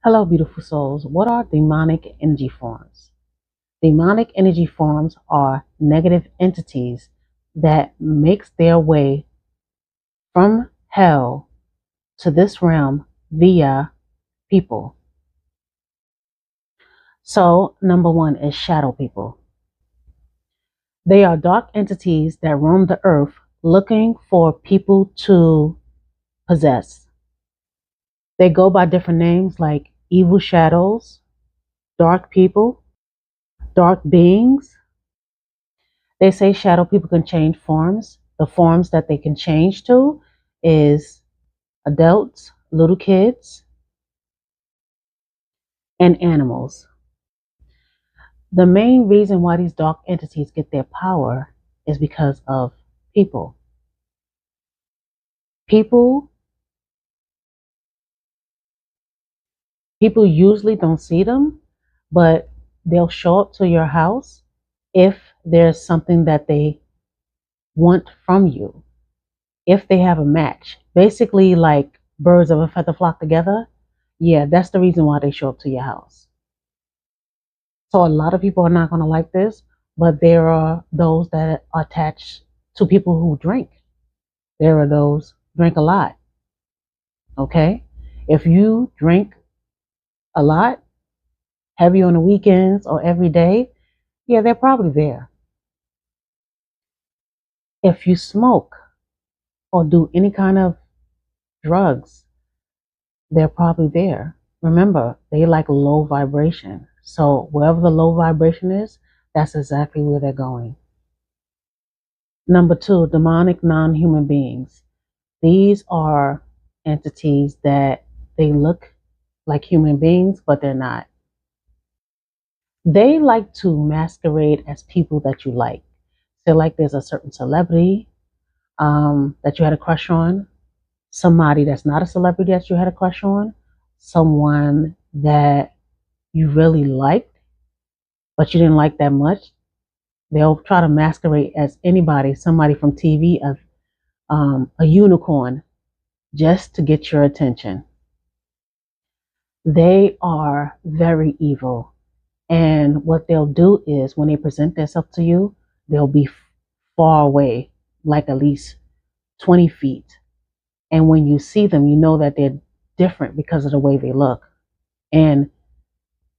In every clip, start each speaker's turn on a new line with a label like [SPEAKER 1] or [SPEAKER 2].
[SPEAKER 1] Hello, beautiful souls. What are demonic energy forms? Demonic energy forms are negative entities that makes their way from hell to this realm via people. So, number one is shadow people. They are dark entities that roam the earth looking for people to possess. They go by different names like evil shadows, dark people, dark beings. They say shadow people can change forms. The forms that they can change to is adults, little kids, and animals. The main reason why these dark entities get their power is because of people. People people usually don't see them, but they'll show up to your house if there's something that they want from you. If they have a match. Basically like birds of a feather flock together. Yeah, that's the reason why they show up to your house. So a lot of people are not going to like this, but there are those that are attached to people who drink. There are those drink a lot. Okay? If you drink a lot, heavy on the weekends or every day, yeah, they're probably there. If you smoke or do any kind of drugs, they're probably there. Remember, they like low vibration. So wherever the low vibration is, that's exactly where they're going. Number two, demonic non-human beings. These are entities that they look like human beings, but they're not. They like to masquerade as people that you like. So like there's a certain celebrity that you had a crush on, somebody that's not a celebrity that you had a crush on, someone that you really liked, but you didn't like that much. They'll try to masquerade as anybody, somebody from TV, a unicorn, just to get your attention. They are very evil. And what they'll do is when they present themselves to you, they'll be far away, like at least 20 feet. And when you see them, you know that they're different because of the way they look. And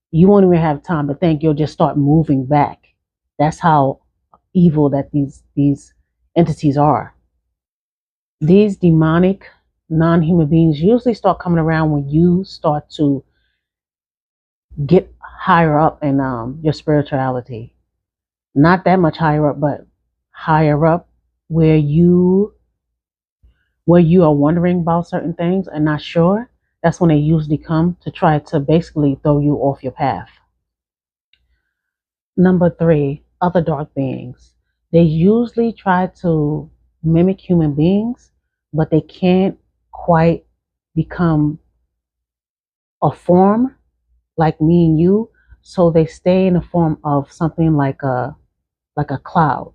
[SPEAKER 1] you won't even have time to think, you'll just start moving back. That's how evil that these entities are. These demonic non-human beings usually start coming around when you start to get higher up in your spirituality. Not that much higher up, but higher up where you are wondering about certain things and not sure. That's when they usually come to try to basically throw you off your path. Number three, other dark beings. They usually try to mimic human beings, but they can't quite become a form like me and you. So they stay in the form of something like a cloud.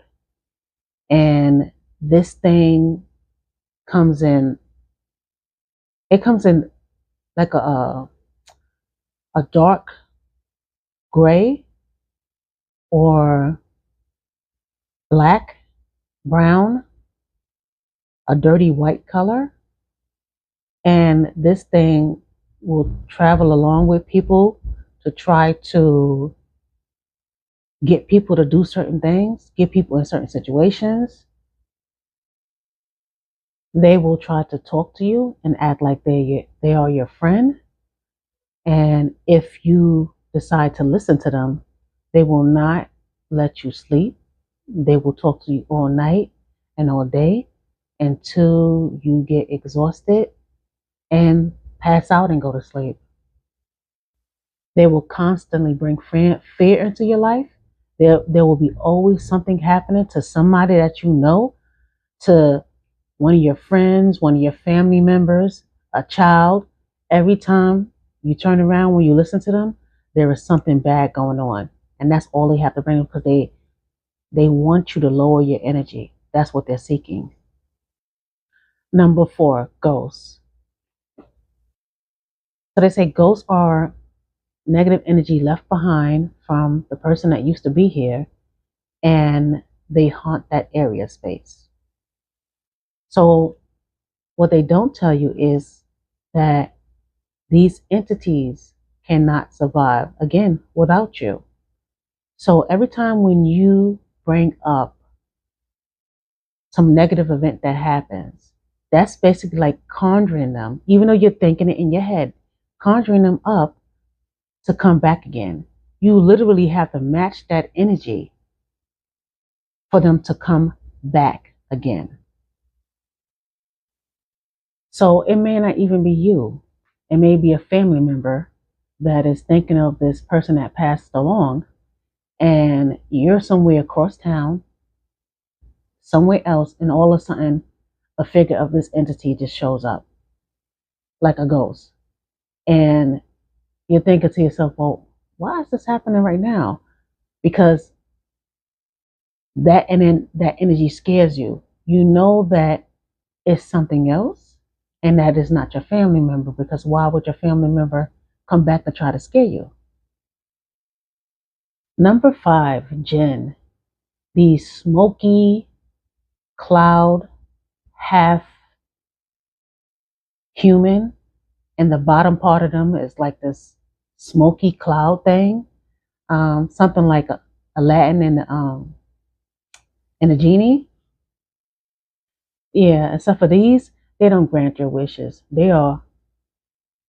[SPEAKER 1] And this thing comes in it comes in like a dark gray or black, brown, a dirty white color. And this thing will travel along with people to try to get people to do certain things, get people in certain situations. They will try to talk to you and act like they are your friend. And if you decide to listen to them, they will not let you sleep. They will talk to you all night and all day until you get exhausted and pass out and go to sleep. They will constantly bring fear into your life. There will be always something happening to somebody that you know, to one of your friends, one of your family members, a child. Every time you turn around when you listen to them, there is something bad going on. And that's all they have to bring because they want you to lower your energy. That's what they're seeking. Number four, ghosts. So they say ghosts are negative energy left behind from the person that used to be here, and they haunt that area space. So what they don't tell you is that these entities cannot survive again without you. So every time when you bring up some negative event that happens, that's basically like conjuring them, even though you're thinking it in your head, conjuring them up to come back again. You literally have to match that energy for them to come back again. So it may not even be you. It may be a family member that is thinking of this person that passed along, and you're somewhere across town, somewhere else, and all of a sudden a figure of this entity just shows up like a ghost. And you're thinking to yourself, well, why is this happening right now? Because that energy scares you. You know that it's something else and that is not your family member, because why would your family member come back to try to scare you? Number 5, Jinn. The smoky cloud, half human, and the bottom part of them is like this smoky cloud thing. Something like Aladdin and the genie. Yeah, except for these, they don't grant your wishes. They are,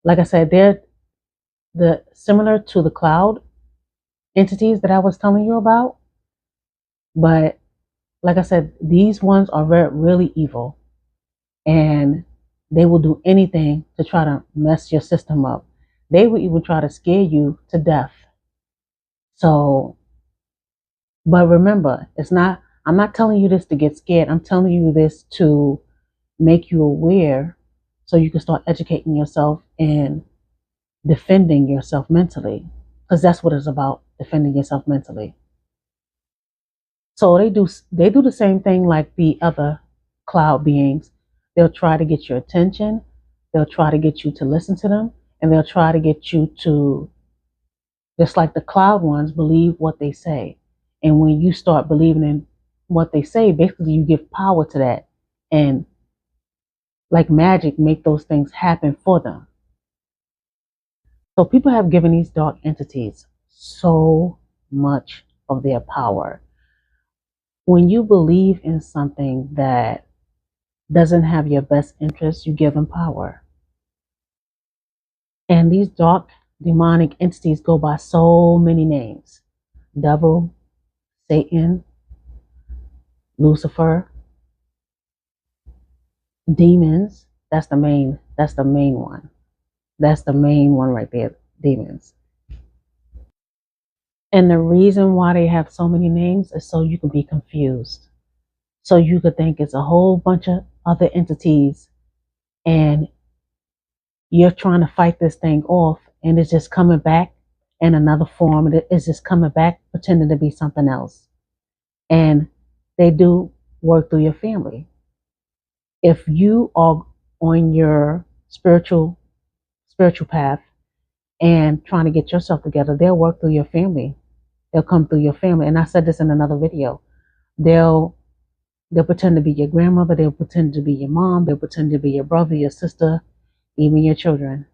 [SPEAKER 1] like I said, they're the similar to the cloud entities that I was telling you about. But like I said, these ones are really evil, and they will do anything to try to mess your system up. They will even try to scare you to death. So, but remember, I'm not telling you this to get scared. I'm telling you this to make you aware so you can start educating yourself and defending yourself mentally, because that's what it's about, defending yourself mentally. So they do the same thing like the other cloud beings. They'll try to get your attention, they'll try to get you to listen to them, and they'll try to get you to, just like the cloud ones, believe what they say. And when you start believing in what they say, basically you give power to that, and like magic, make those things happen for them. So people have given these dark entities so much of their power. When you believe in something that doesn't have your best interest, you give them power. And these dark demonic entities go by so many names: devil, Satan, Lucifer, demons. That's the main one. That's the main one right there, demons. And the reason why they have so many names is so you can be confused. So you could think it's a whole bunch of other entities, and you're trying to fight this thing off, and it's just coming back in another form. It's just coming back pretending to be something else. And they do work through your family. If you are on your spiritual path and trying to get yourself together, they'll work through your family. They'll come through your family. And I said this in another video. They'll pretend to be your grandmother, they'll pretend to be your mom, they'll pretend to be your brother, your sister, even your children.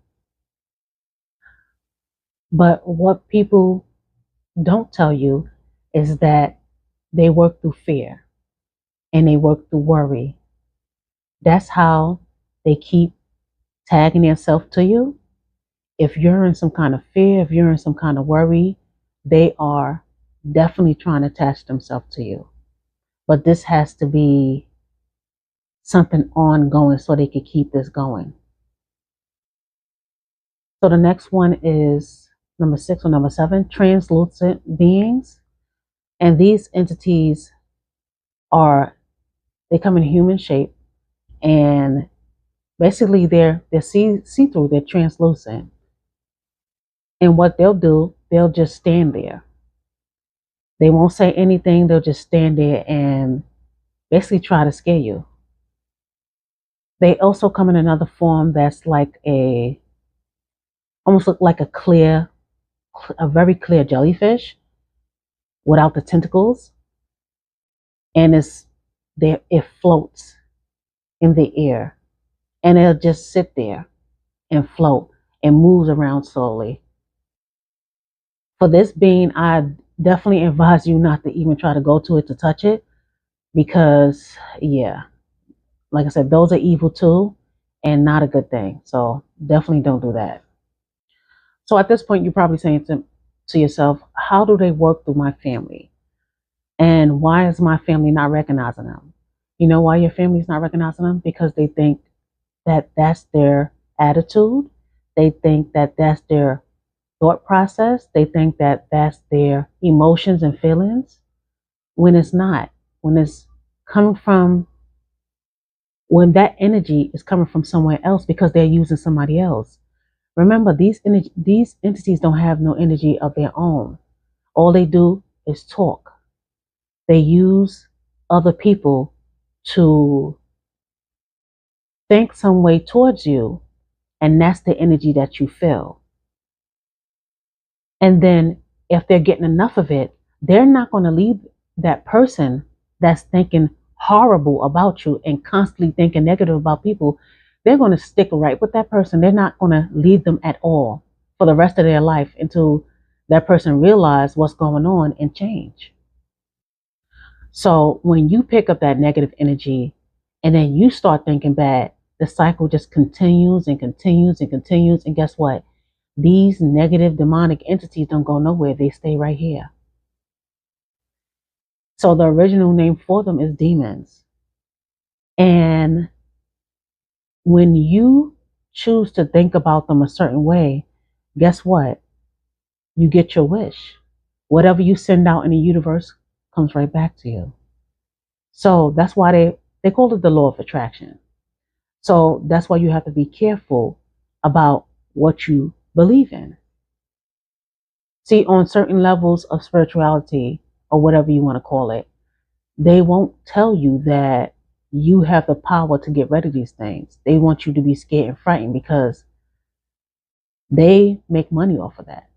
[SPEAKER 1] But what people don't tell you is that they work through fear and they work through worry. That's how they keep tagging themselves to you. If you're in some kind of fear, if you're in some kind of worry, they are definitely trying to attach themselves to you. But this has to be something ongoing so they can keep this going. So the next one is number 6 or number 7, translucent beings. And these entities they come in human shape, and basically they're see-through, they're translucent. And what they'll do, they'll just stand there. They won't say anything, they'll just stand there and basically try to scare you. They also come in another form that's like almost look like a very clear jellyfish without the tentacles, and it's there. It floats in the air, and it'll just sit there and float and moves around slowly. For this being, I definitely advise you not to even try to go to it to touch it because, yeah, like I said, those are evil too and not a good thing. So definitely don't do that. So at this point, you're probably saying to yourself, how do they work through my family? And why is my family not recognizing them? You know why your family's not recognizing them? Because they think that that's their attitude. They think that that's their thought process. They think that that's their emotions and feelings when it's not. When it's coming from, when that energy is coming from somewhere else because they're using somebody else. Remember, these entities don't have no energy of their own. All they do is talk. They use other people to think some way towards you, and that's the energy that you feel. And then if they're getting enough of it, they're not going to leave that person that's thinking horrible about you and constantly thinking negative about people. They're going to stick right with that person. They're not going to leave them at all for the rest of their life until that person realizes what's going on and change. So when you pick up that negative energy and then you start thinking bad, the cycle just continues and continues and continues. And guess what? These negative demonic entities don't go nowhere. They stay right here. So the original name for them is demons. And when you choose to think about them a certain way, guess what? You get your wish. Whatever you send out in the universe comes right back to you. So that's why they call it the law of attraction. So that's why you have to be careful about what you believe in. See, on certain levels of spirituality, or whatever you want to call it, they won't tell you that you have the power to get rid of these things. They want you to be scared and frightened because they make money off of that.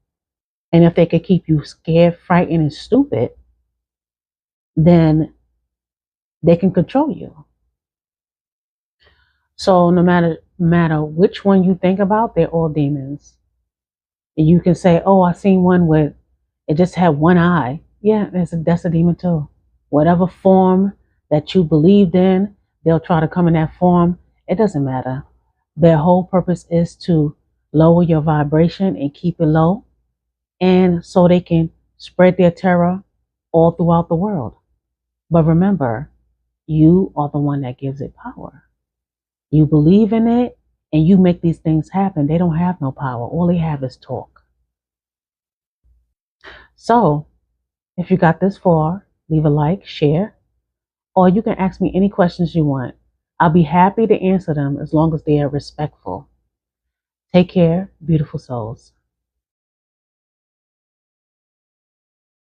[SPEAKER 1] And if they could keep you scared, frightened, and stupid, then they can control you. So no matter which one you think about, they're all demons. And you can say, "Oh, I seen one with it just had one eye." Yeah, that's a demon too. Whatever form that you believed in, they'll try to come in that form. It doesn't matter. Their whole purpose is to lower your vibration and keep it low, and so they can spread their terror all throughout the world. But remember, you are the one that gives it power. You believe in it and you make these things happen. They don't have no power. All they have is talk. So, if you got this far, leave a like, share, or you can ask me any questions you want. I'll be happy to answer them as long as they are respectful. Take care, beautiful souls.